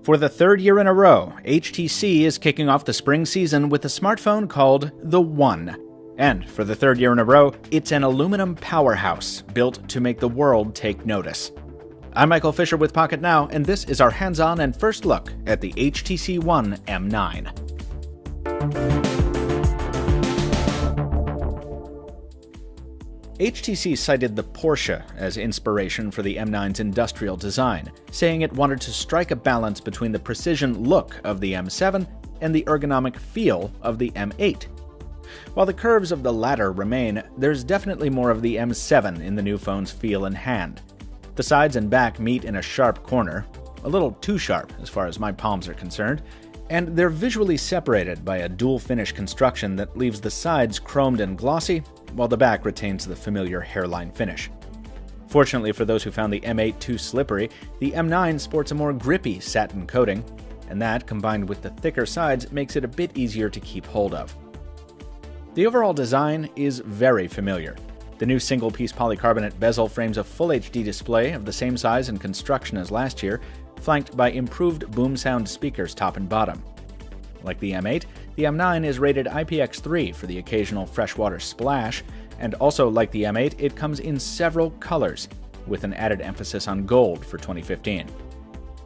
For the third year in a row, HTC is kicking off the spring season with a smartphone called the One. And for the third year in a row, it's an aluminum powerhouse built to make the world take notice. I'm Michael Fisher with Pocket Now, and this is our hands-on and first look at the HTC One M9. HTC cited the Porsche as inspiration for the M9's industrial design, saying it wanted to strike a balance between the precision look of the M7 and the ergonomic feel of the M8. While the curves of the latter remain, there's definitely more of the M7 in the new phone's feel and hand. The sides and back meet in a sharp corner, a little too sharp as far as my palms are concerned, and they're visually separated by a dual-finish construction that leaves the sides chromed and glossy, while the back retains the familiar hairline finish. Fortunately for those who found the M8 too slippery, the M9 sports a more grippy satin coating, and that, combined with the thicker sides, makes it a bit easier to keep hold of. The overall design is very familiar. The new single-piece polycarbonate bezel frames a Full HD display of the same size and construction as last year, flanked by improved boom sound speakers top and bottom. Like the M8, the M9 is rated IPX3 for the occasional freshwater splash, and also like the M8, it comes in several colors, with an added emphasis on gold for 2015.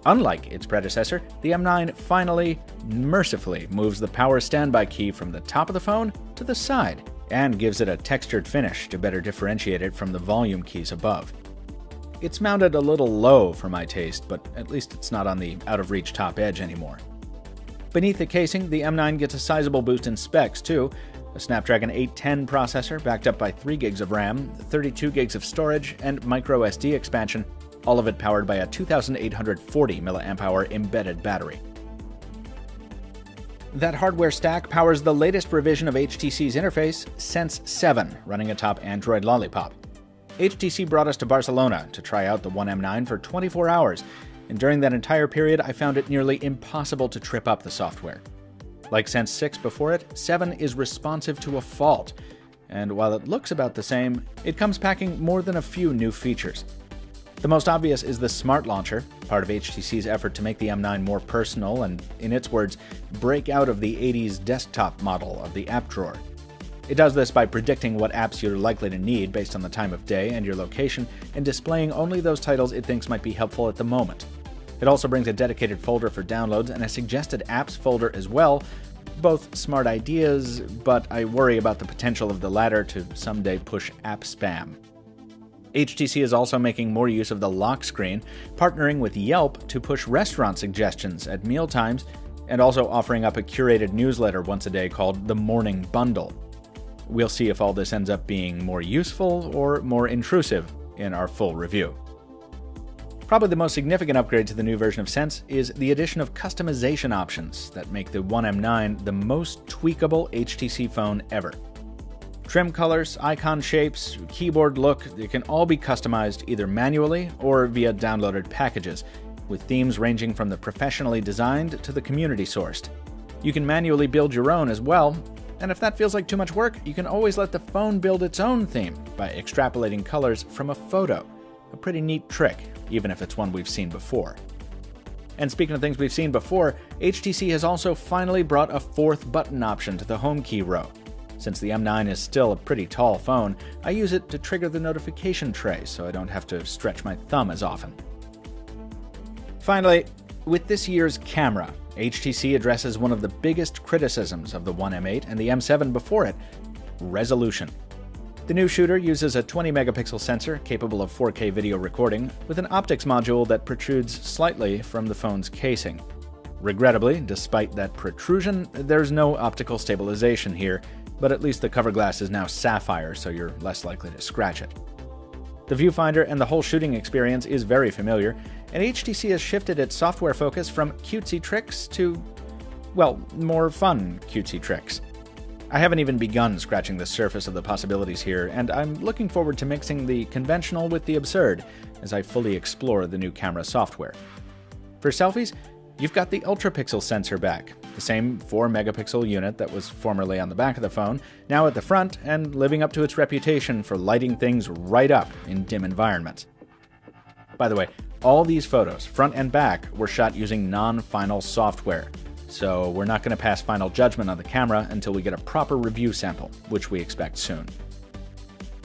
Unlike its predecessor, the M9 finally, mercifully, moves the power standby key from the top of the phone to the side, and gives it a textured finish to better differentiate it from the volume keys above. It's mounted a little low for my taste, but at least it's not on the out-of-reach top edge anymore. Beneath the casing, the M9 gets a sizable boost in specs too, a Snapdragon 810 processor backed up by 3 gigs of RAM, 32 gigs of storage, and microSD expansion, all of it powered by a 2840 mAh embedded battery. That hardware stack powers the latest revision of HTC's interface, Sense 7, running atop Android Lollipop. HTC brought us to Barcelona to try out the One M9 for 24 hours, and during that entire period I found it nearly impossible to trip up the software. Like Sense 6 before it, 7 is responsive to a fault, and while it looks about the same, it comes packing more than a few new features. The most obvious is the Smart Launcher, part of HTC's effort to make the M9 more personal and, in its words, break out of the 80s desktop model of the app drawer. It does this by predicting what apps you're likely to need based on the time of day and your location, and displaying only those titles it thinks might be helpful at the moment. It also brings a dedicated folder for downloads and a suggested apps folder as well, both smart ideas, but I worry about the potential of the latter to someday push app spam. HTC is also making more use of the lock screen, partnering with Yelp to push restaurant suggestions at mealtimes, and also offering up a curated newsletter once a day called the Morning Bundle. We'll see if all this ends up being more useful or more intrusive in our full review. Probably the most significant upgrade to the new version of Sense is the addition of customization options that make the One M9 the most tweakable HTC phone ever. Trim colors, icon shapes, keyboard look, they can all be customized either manually or via downloaded packages, with themes ranging from the professionally designed to the community sourced. You can manually build your own as well, and if that feels like too much work, you can always let the phone build its own theme by extrapolating colors from a photo. A pretty neat trick, even if it's one we've seen before. And speaking of things we've seen before, HTC has also finally brought a fourth button option to the home key row. Since the M9 is still a pretty tall phone, I use it to trigger the notification tray so I don't have to stretch my thumb as often. Finally, with this year's camera, HTC addresses one of the biggest criticisms of the One M8 and the M7 before it: resolution. The new shooter uses a 20-megapixel sensor capable of 4K video recording, with an optics module that protrudes slightly from the phone's casing. Regrettably, despite that protrusion, there's no optical stabilization here, but at least the cover glass is now sapphire, so you're less likely to scratch it. The viewfinder and the whole shooting experience is very familiar, and HTC has shifted its software focus from cutesy tricks to, well, more fun cutesy tricks. I haven't even begun scratching the surface of the possibilities here, and I'm looking forward to mixing the conventional with the absurd as I fully explore the new camera software. For selfies, you've got the ultra-pixel sensor back, the same 4-megapixel unit that was formerly on the back of the phone, now at the front and living up to its reputation for lighting things right up in dim environments. By the way, All these photos, front and back, were shot using non-final software. So we're not going to pass final judgment on the camera until we get a proper review sample, which we expect soon.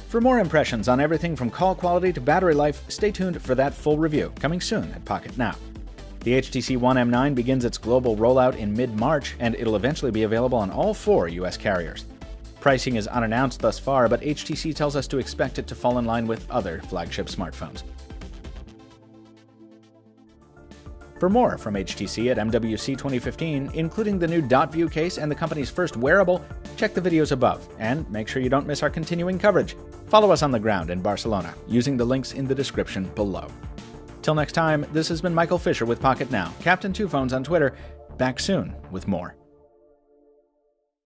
For more impressions on everything from call quality to battery life, stay tuned for that full review, coming soon at Pocket Now. The HTC One M9 begins its global rollout in mid-March, and it'll eventually be available on all 4 US carriers. Pricing is unannounced thus far, but HTC tells us to expect it to fall in line with other flagship smartphones. For more from HTC at MWC 2015, including the new Dot View case and the company's first wearable, check the videos above, and make sure you don't miss our continuing coverage. Follow us on the ground in Barcelona, using the links in the description below. Till next time, this has been Michael Fisher with Pocket Now, Captain Two Phones on Twitter. Back soon with more.